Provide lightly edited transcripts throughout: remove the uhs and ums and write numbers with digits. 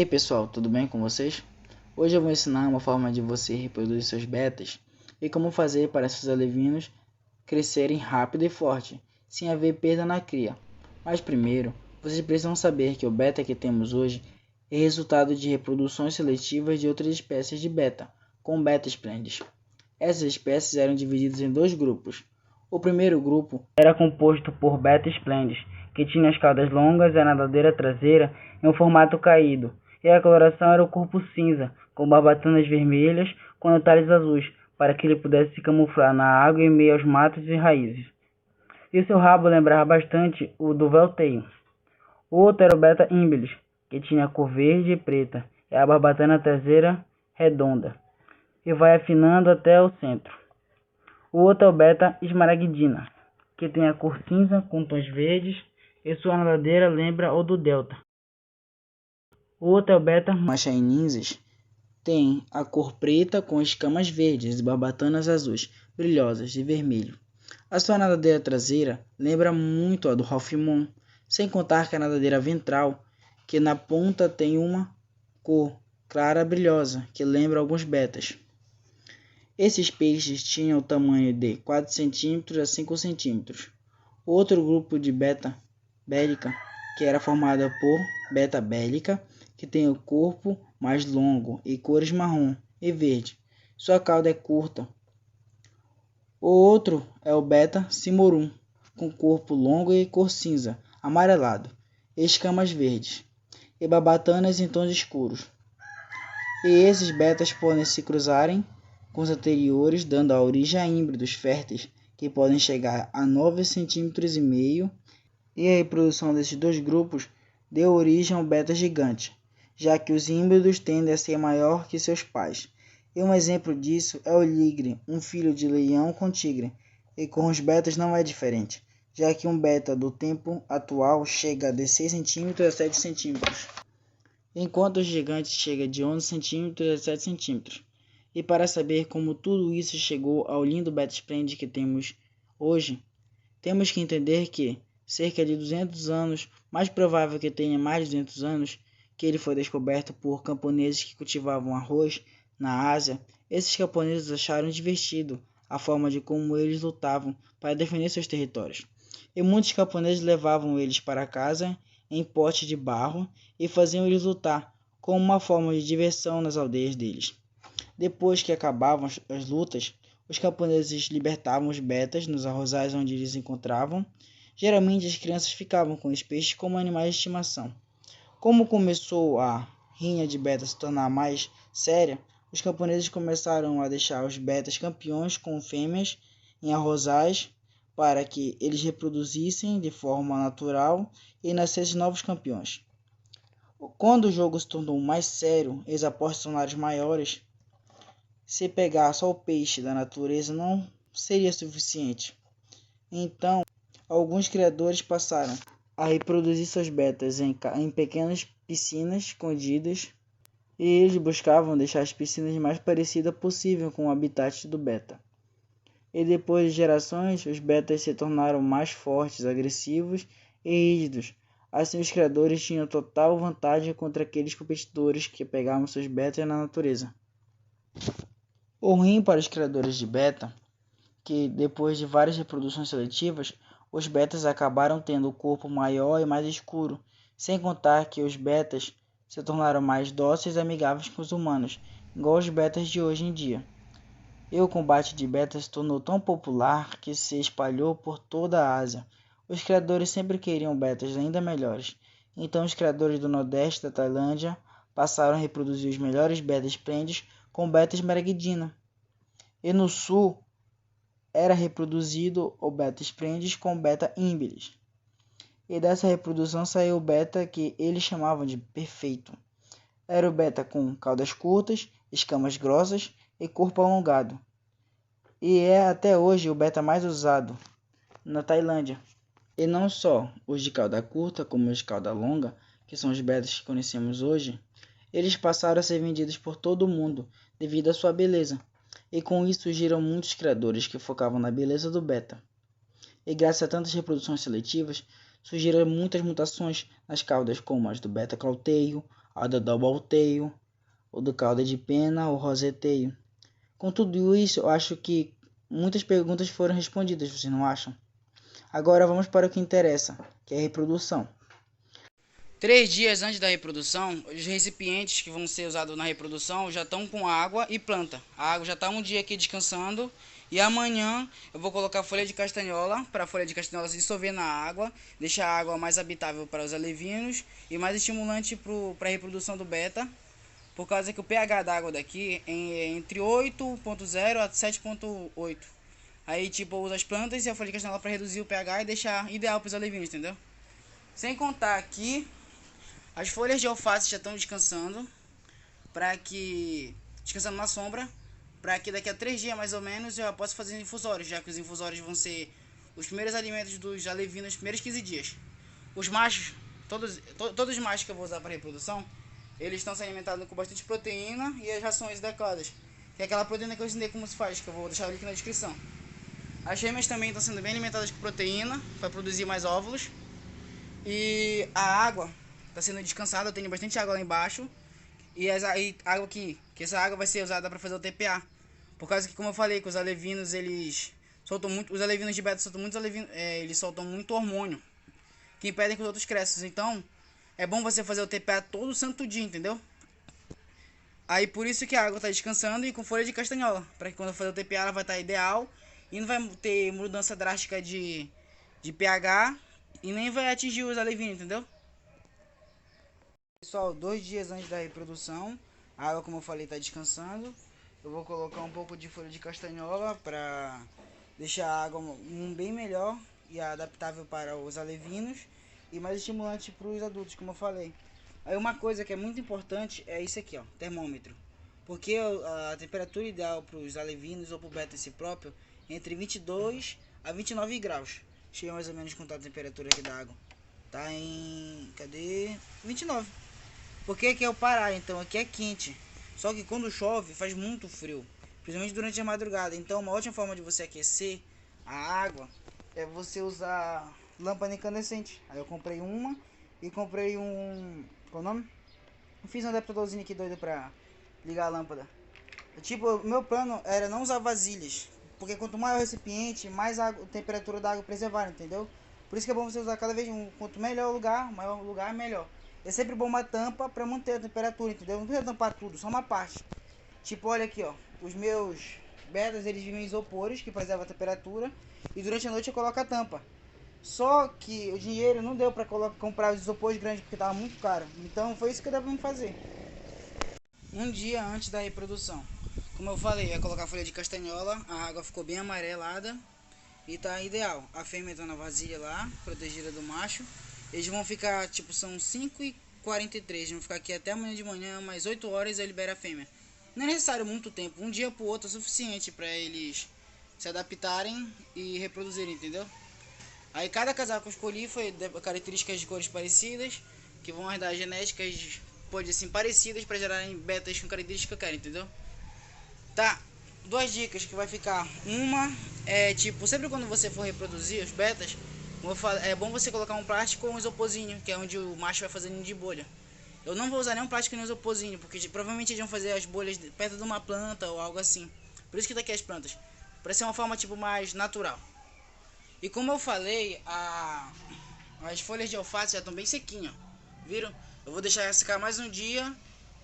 aí pessoal, tudo bem com vocês? Hoje eu vou ensinar uma forma de você reproduzir seus betas e como fazer para seus alevinos crescerem rápido e forte, sem haver perda na cria. Mas primeiro, vocês precisam saber que o beta que temos hoje é resultado de reproduções seletivas de outras espécies de beta, com beta splendes. Essas espécies eram divididas em dois grupos. O primeiro grupo era composto por beta splendes, que tinha as caudas longas e a nadadeira traseira em um formato caído, e a coloração era o corpo cinza, com barbatanas vermelhas com detalhes azuis, para que ele pudesse se camuflar na água em meio aos matos e raízes. E seu rabo lembrava bastante o do velteio. O outro era o beta imbelis, que tinha a cor verde e preta, e a barbatana traseira redonda, e vai afinando até o centro. O outro é o beta esmaragdina, que tem a cor cinza com tons verdes, e sua nadadeira lembra o do delta. O outro é o beta machainensis, tem a cor preta com escamas verdes e barbatanas azuis, brilhosas e vermelho. A sua nadadeira traseira lembra muito a do Halfmoon, sem contar que a nadadeira ventral, que na ponta tem uma cor clara brilhosa, que lembra alguns betas. Esses peixes tinham o tamanho de 4 cm a 5 cm. Outro grupo de beta bélica, que era formada por beta bélica, que tem o corpo mais longo e cores marrom e verde. Sua cauda é curta. O outro é o beta cimorum, com corpo longo e cor cinza, amarelado, escamas verdes e barbatanas em tons escuros. E esses betas podem se cruzarem com os anteriores, dando a origem a híbridos férteis que podem chegar a 9,5 cm, e a reprodução desses dois grupos deu origem ao beta gigante, já que os híbridos tendem a ser maior que seus pais. E um exemplo disso é o ligre, um filho de leão com tigre, e com os betas não é diferente, já que um beta do tempo atual chega de 6 cm a 7 cm, enquanto o gigante chega de 11 cm a 7 cm. E para saber como tudo isso chegou ao lindo beta splendid que temos hoje, temos que entender que cerca de 200 anos, mais provável que tenha mais de 200 anos, que ele foi descoberto por camponeses que cultivavam arroz na Ásia. Esses camponeses acharam divertido a forma de como eles lutavam para defender seus territórios. E muitos camponeses levavam eles para casa em potes de barro e faziam eles lutar como uma forma de diversão nas aldeias deles. Depois que acabavam as lutas, os camponeses libertavam os betas nos arrozais onde eles se encontravam. Geralmente as crianças ficavam com os peixes como animais de estimação. Como começou a rinha de betas se tornar mais séria, os camponeses começaram a deixar os betas campeões com fêmeas em arrozais para que eles reproduzissem de forma natural e nascessem novos campeões. Quando o jogo se tornou mais sério e as apostas se tornaram maiores, se pegar só o peixe da natureza não seria suficiente. Então, alguns criadores passaram a reproduzir seus betas em pequenas piscinas escondidas, e eles buscavam deixar as piscinas mais parecidas possível com o habitat do beta. E depois de gerações, os betas se tornaram mais fortes, agressivos e rígidos. Assim, os criadores tinham total vantagem contra aqueles competidores que pegavam seus betas na natureza. O ruim para os criadores de beta, que depois de várias reproduções seletivas, os betas acabaram tendo o corpo maior e mais escuro, sem contar que os betas se tornaram mais dóceis e amigáveis com os humanos, igual os betas de hoje em dia. E o combate de betas se tornou tão popular que se espalhou por toda a Ásia. Os criadores sempre queriam betas ainda melhores, então os criadores do nordeste da Tailândia passaram a reproduzir os melhores beta splendids com beta esmaragdina. E no sul era reproduzido o beta splendid com beta imbelis. E dessa reprodução saiu o beta que eles chamavam de perfeito. Era o beta com caudas curtas, escamas grossas e corpo alongado. E é até hoje o beta mais usado na Tailândia. E não só os de cauda curta, como os de cauda longa, que são os betas que conhecemos hoje, eles passaram a ser vendidos por todo o mundo devido à sua beleza. E com isso surgiram muitos criadores que focavam na beleza do beta. E graças a tantas reproduções seletivas, surgiram muitas mutações nas caudas, como as do beta clauteio, a do double tail, ou do cauda de pena ou roseteio. Com tudo isso, eu acho que muitas perguntas foram respondidas, vocês não acham? Agora vamos para o que interessa, que é a reprodução. 3 dias antes da reprodução, os recipientes que vão ser usados na reprodução já estão com água e planta. A água já está um dia aqui descansando e amanhã eu vou colocar folha de castanhola para a folha de castanhola se dissolver na água, deixar a água mais habitável para os alevinos e mais estimulante para a reprodução do beta, por causa que o pH da água daqui é entre 8.0 a 7.8. Aí tipo eu uso as plantas e a folha de castanhola para reduzir o pH e deixar ideal para os alevinos, entendeu? Sem contar que as folhas de alface já estão descansando, descansando na sombra, para que daqui a 3 dias mais ou menos eu possa fazer infusórios, já que os infusórios vão ser os primeiros alimentos dos alevinos nos primeiros 15 dias. Os machos, todos os machos que eu vou usar para reprodução, eles estão se alimentando com bastante proteína e as rações adequadas, que é aquela proteína que eu ensinei como se faz, que eu vou deixar o link na descrição. As fêmeas também estão sendo bem alimentadas com proteína para produzir mais óvulos. E a água está sendo descansada, eu tenho bastante água lá embaixo. E água que essa água vai ser usada para fazer o TPA. Por causa que, como eu falei, que os alevinos eles soltam muito, os alevinos de beta soltam muito eles soltam muito hormônio que impedem que os outros cresçam. Então, é bom você fazer o TPA todo santo dia, entendeu? Aí por isso que a água está descansando e com folha de castanhola, para que quando eu fazer o TPA ela vai estar ideal e não vai ter mudança drástica de pH e nem vai atingir os alevinos, entendeu? Pessoal, 2 dias antes da reprodução, a água, como eu falei, está descansando. Eu vou colocar um pouco de folha de castanhola para deixar a água bem melhor e adaptável para os alevinos e mais estimulante para os adultos, como eu falei. Aí uma coisa que é muito importante é isso aqui, ó, termômetro. Porque a temperatura ideal para os alevinos ou para o beta em si próprio é entre 22 a 29 graus. Deixa eu mais ou menos contar a temperatura aqui da água. Tá em... cadê? 29. Porque aqui é o Pará, então aqui é quente. Só que quando chove faz muito frio, principalmente durante a madrugada. Então uma ótima forma de você aquecer a água é você usar lâmpada incandescente. Aí eu comprei uma e comprei qual é o nome? Eu fiz um adaptadorzinho aqui doido pra ligar a lâmpada. Tipo, o meu plano era não usar vasilhas, porque quanto maior o recipiente, mais a temperatura da água preservar, entendeu? Por isso que é bom você usar cada vez quanto melhor o lugar, maior o lugar, melhor. É sempre bom uma tampa para manter a temperatura, entendeu? Não precisa tampar tudo, só uma parte. Tipo, olha aqui, ó. Os meus betas, eles vivem em isopores, que preservam a temperatura. E durante a noite eu coloco a tampa. Só que o dinheiro não deu para comprar os isopores grandes, porque tava muito caro. Então foi isso que deu pra me fazer. Um dia antes da reprodução. Como eu falei, ia colocar folha de castanhola. A água ficou bem amarelada. E tá ideal. A fêmea tá na vasilha lá, protegida do macho. Eles vão ficar, tipo, são 5h43. Vão ficar aqui até amanhã de manhã, mais 8 horas eu libero a fêmea. Não é necessário muito tempo. Um dia pro outro é suficiente para eles se adaptarem e reproduzirem, entendeu? Aí cada casal que eu escolhi foi de características de cores parecidas, que vão herdar genéticas, pode assim, parecidas para gerarem betas com características que eu quero, entendeu? Tá, 2 dicas que vai ficar. Uma é tipo, sempre quando você for reproduzir os betas, é bom você colocar um plástico ou um isoporzinho, que é onde o macho vai fazer ninho de bolha. Eu não vou usar nenhum plástico nem isoporzinho, porque provavelmente eles vão fazer as bolhas perto de uma planta ou algo assim. Por isso que daqui as plantas, para ser uma forma tipo mais natural. E como eu falei, as folhas de alface já estão bem sequinhas, viram? Eu vou deixar secar mais um dia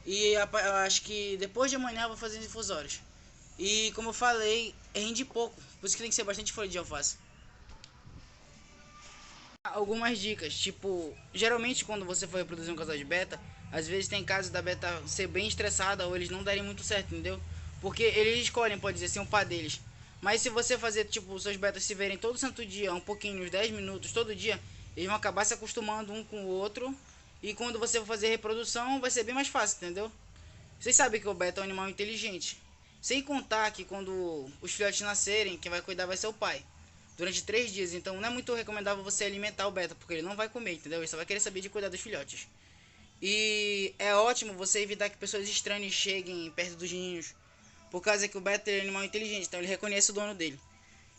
e eu acho que depois de amanhã eu vou fazer os infusórios. E como eu falei, rende pouco, por isso que tem que ser bastante folha de alface. Algumas dicas, tipo, geralmente quando você for reproduzir um casal de beta, às vezes tem casos da beta ser bem estressada ou eles não darem muito certo, entendeu? Porque eles escolhem, pode dizer assim, um par deles. Mas se você fazer, tipo, os seus betas se verem todo santo dia, um pouquinho, uns 10 minutos, todo dia, eles vão acabar se acostumando um com o outro. E quando você for fazer reprodução, vai ser bem mais fácil, entendeu? Vocês sabem que o beta é um animal inteligente. Sem contar que quando os filhotes nascerem, quem vai cuidar vai ser o pai. Durante 3 dias, então não é muito recomendável você alimentar o beta, porque ele não vai comer, entendeu? Ele só vai querer saber de cuidar dos filhotes. E é ótimo você evitar que pessoas estranhas cheguem perto dos ninhos, por causa que o beta é um animal inteligente, então ele reconhece o dono dele.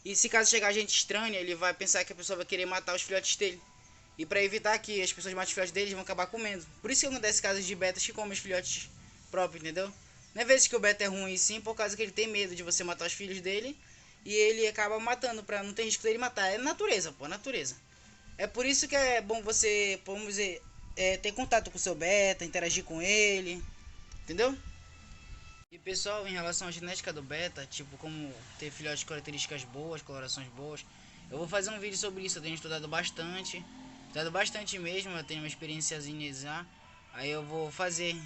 E se caso chegar gente estranha, ele vai pensar que a pessoa vai querer matar os filhotes dele. E para evitar que as pessoas matem os filhotes deles, vão acabar comendo. Por isso que acontece casos de betas que comem os filhotes próprios, entendeu? Não é vezes que o beta é ruim, sim, por causa que ele tem medo de você matar os filhos dele. E ele acaba matando pra não ter risco dele matar. É natureza, pô, natureza. É por isso que é bom você, vamos dizer, ter contato com o seu beta, interagir com ele, entendeu? E pessoal, em relação à genética do beta, tipo como ter filhotes de características boas, colorações boas, eu vou fazer um vídeo sobre isso. Eu tenho estudado bastante mesmo, eu tenho uma experiênciazinha já. Aí eu vou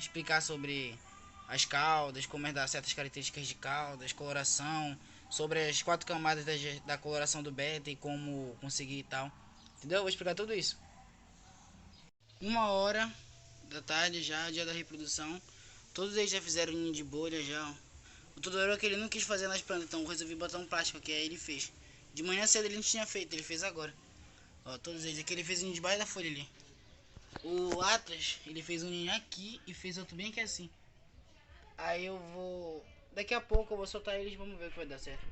explicar sobre as caudas, como é dar certas características de caudas, coloração, sobre as 4 camadas da coloração do beta e como conseguir e tal. Entendeu? Eu vou explicar tudo isso. 1 hora da tarde já, dia da reprodução. Todos eles já fizeram ninho de bolha já. O Todoroki ele não quis fazer nas plantas, então eu resolvi botar um plástico que aí ele fez. De manhã cedo ele não tinha feito, ele fez agora. Ó, todos eles aqui ele fez um ninho debaixo da folha ali. O Atlas, ele fez um ninho aqui e fez outro bem aqui assim. Aí eu vou... Daqui a pouco eu vou soltar eles e vamos ver o que vai dar certo.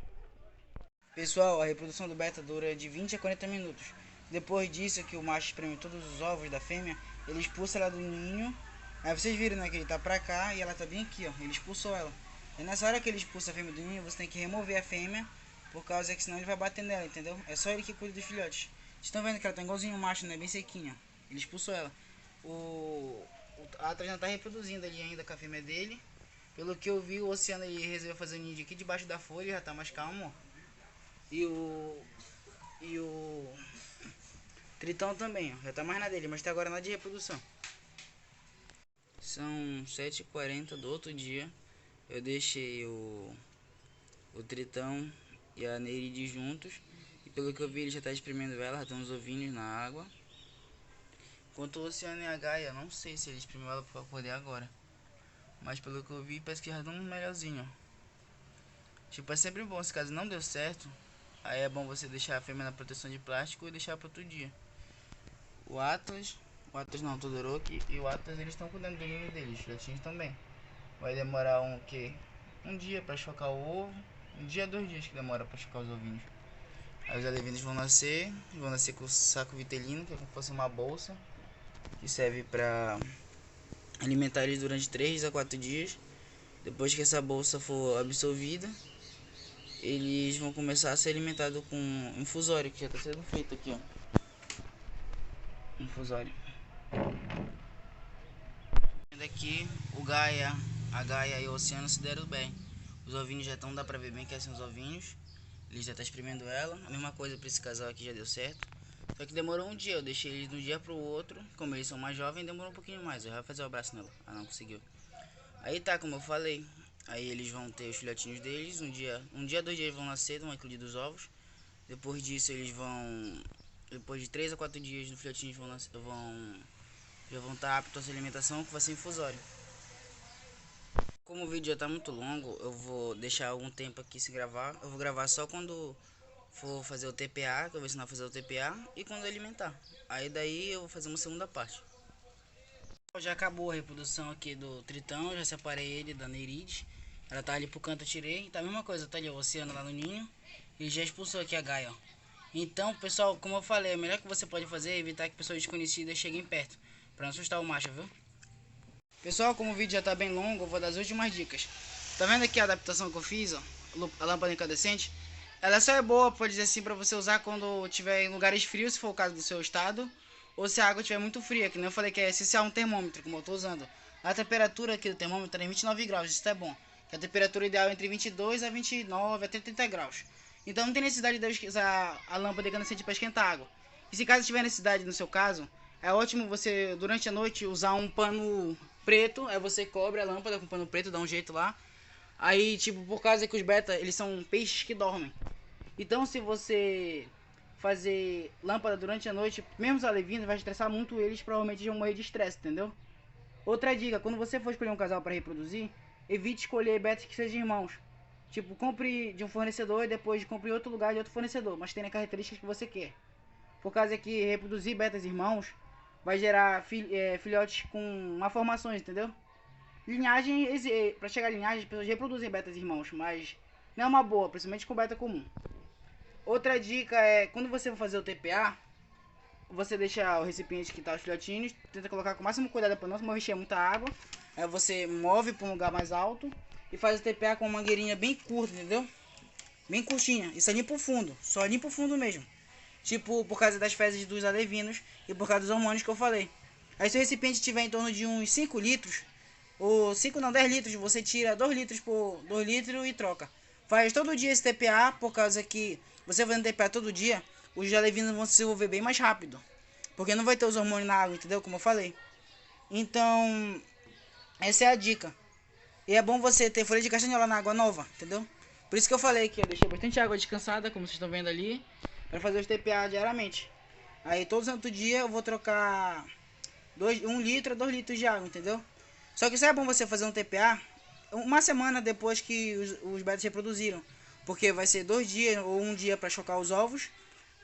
Pessoal, a reprodução do beta dura de 20 a 40 minutos. Depois disso que o macho espreme todos os ovos da fêmea, ele expulsa ela do ninho. Aí vocês viram, né, que ele tá pra cá e ela tá bem aqui, ó. Ele expulsou ela. E nessa hora que ele expulsa a fêmea do ninho, você tem que remover a fêmea, por causa que senão ele vai bater nela, entendeu? É só ele que cuida dos filhotes. Vocês estão vendo que ela tá igualzinho o macho, né, bem sequinha. Ele expulsou ela. O Atlas não tá reproduzindo ali ainda com a fêmea dele. Pelo que eu vi, o Oceano ele resolveu fazer um ninho aqui debaixo da folha, já tá mais calmo, ó. E o Tritão também, ó, já tá mais na dele, mas tá agora na de reprodução. São 7h40 do outro dia. Eu deixei o Tritão e a Nereide juntos. E pelo que eu vi, ele já tá espremendo ela, já tem uns ovinhos na água. Enquanto o Oceano e a Gaia, não sei se ele espremeu ela pra poder agora. Mas pelo que eu vi, parece que já dá um melhorzinho. Tipo, é sempre bom, se caso não deu certo, aí é bom você deixar a fêmea na proteção de plástico e deixar para outro dia. O Atlas não, o Todoroki e o Atlas eles estão cuidando do ninho deles, os filhotinhos também. Vai demorar um dia para chocar o ovo, 2 dias que demora para chocar os ovinhos. Aí os alevinos vão nascer com o saco vitelino, que é como se fosse uma bolsa, que serve para alimentar eles durante 3 a 4 dias. Depois que essa bolsa for absorvida, eles vão começar a ser alimentados com infusório, que já está sendo feito aqui, ó. Infusório. Daqui a Gaia e o Oceano se deram bem. Os ovinhos já estão, dá pra ver bem que são os ovinhos. Eles já estão espremendo ela. A mesma coisa para esse casal aqui já deu certo. Só que demorou um dia, eu deixei eles de um dia pro outro. Como eles são mais jovens, demorou um pouquinho mais. Eu já ia fazer o abraço nela. Ah, não conseguiu. Aí tá, como eu falei. Aí eles vão ter os filhotinhos deles. 2 dias vão nascer, vão eclodir dos ovos. Depois disso eles vão... Depois de 3 a 4 dias os filhotinhos já vão estar aptos à sua alimentação, que vai ser infusório. Como o vídeo já está muito longo, eu vou deixar algum tempo aqui se gravar. Eu vou gravar só quando for fazer o TPA, que eu vou ensinar a fazer o TPA, e quando alimentar. Aí daí eu vou fazer uma segunda parte. Já acabou a reprodução aqui do Tritão, já separei ele da Nereide. Ela tá ali pro canto, eu tirei. Tá a mesma coisa, tá ali o Oceano lá no ninho. E já expulsou aqui a Gaia, ó. Então, pessoal, como eu falei, o melhor que você pode fazer é evitar que pessoas desconhecidas cheguem perto, pra não assustar o macho, viu? Pessoal, como o vídeo já tá bem longo, eu vou dar as últimas dicas. Tá vendo aqui a adaptação que eu fiz, ó? A lâmpada incandescente. Ela só é boa, pode dizer assim, pra você usar quando tiver em lugares frios, se for o caso do seu estado. Ou se a água estiver muito fria, que nem eu falei que é essencial um termômetro, como eu tô usando. A temperatura aqui do termômetro é 29 graus, isso é bom. Que a temperatura ideal é entre 22 a 29 até 30 graus. Então não tem necessidade de usar a lâmpada incandescente para esquentar água. E se caso tiver necessidade no seu caso, é ótimo você, durante a noite, usar um pano preto. Aí você cobre a lâmpada com pano preto, dá um jeito lá. Aí, tipo, por causa que os beta, eles são peixes que dormem. Então, se você fazer lâmpada durante a noite, mesmo os alevinos, vai estressar muito eles, provavelmente vão morrer de estresse, entendeu? Outra dica, quando você for escolher um casal para reproduzir, evite escolher betas que sejam irmãos. Tipo, compre de um fornecedor e depois compre em outro lugar de outro fornecedor, mas tenha características que você quer. Por causa que reproduzir betas irmãos vai gerar filhotes com malformações, entendeu? Linhagem, para chegar à linhagem, as pessoas reproduzem betas irmãos, mas não é uma boa, principalmente com beta comum. Outra dica é, quando você for fazer o TPA, você deixa o recipiente que tá os filhotinhos, tenta colocar com o máximo cuidado para não encher muita água. Aí você move para um lugar mais alto e faz o TPA com uma mangueirinha bem curta, entendeu? Bem curtinha. Isso é limpa o fundo, só limpa o fundo mesmo. Tipo, por causa das fezes dos alevinos e por causa dos hormônios que eu falei. Aí se o recipiente tiver em torno de uns 5 litros, ou 5 não, 10 litros, você tira 2 litros por 2 litros e troca. Faz todo dia esse TPA, por causa que você fazendo TPA todo dia, os alevinos vão se desenvolver bem mais rápido. Porque não vai ter os hormônios na água, entendeu? Como eu falei. Então, essa é a dica. E é bom você ter folha de castanhola na água nova, entendeu? Por isso que eu falei que eu deixei bastante água descansada, como vocês estão vendo ali, para fazer os TPA diariamente. Aí todo santo dia eu vou trocar 1 litro a 2 litros de água, entendeu? Só que isso é bom você fazer um TPA uma semana depois que os betas reproduziram. Porque vai ser 2 dias ou 1 dia para chocar os ovos.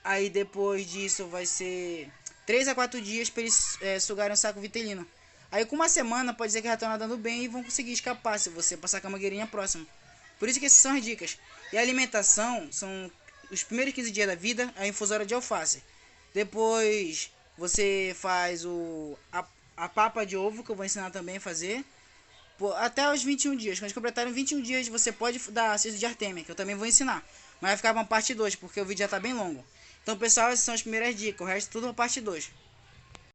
Aí depois disso vai ser 3 a 4 dias para eles sugarem o saco vitelino. Aí com uma semana pode dizer que já estão nadando bem e vão conseguir escapar se você passar com a mangueirinha próxima. Por isso que essas são as dicas. E a alimentação são os primeiros 15 dias da vida, a infusória de alface. Depois você faz a papa de ovo, que eu vou ensinar também a fazer. Até os 21 dias. Quando completarem 21 dias, você pode dar cisto de artêmia, que eu também vou ensinar. Mas vai ficar uma parte 2, porque o vídeo já está bem longo. Então, pessoal, essas são as primeiras dicas. O resto tudo é parte 2.